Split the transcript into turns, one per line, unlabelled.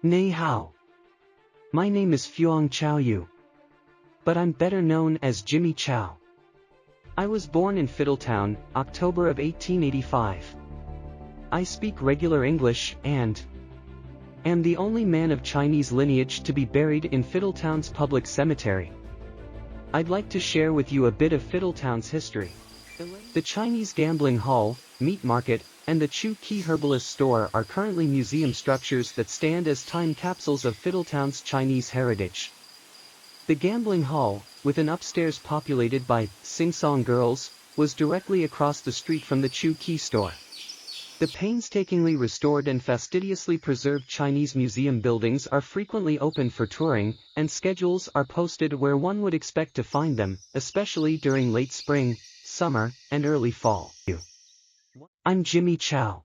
Nei hao. My name is Foung Chow You, but I'm better known as Jimmy Chow. I was born in Fiddletown, October of 1885. I speak regular English and am the only man of Chinese lineage to be buried in Fiddletown's public cemetery. I'd like to share with you a bit of Fiddletown's history. The Chinese gambling hall, meat market, and the Chu Ki herbalist store are currently museum structures that stand as time capsules of Fiddletown's Chinese heritage. The gambling hall, with an upstairs populated by sing-song girls, was directly across the street from the Chu Ki store. The painstakingly restored and fastidiously preserved Chinese museum buildings are frequently open for touring, and schedules are posted where one would expect to find them, especially during late spring, summer, and early fall. I'm Jimmy Chow.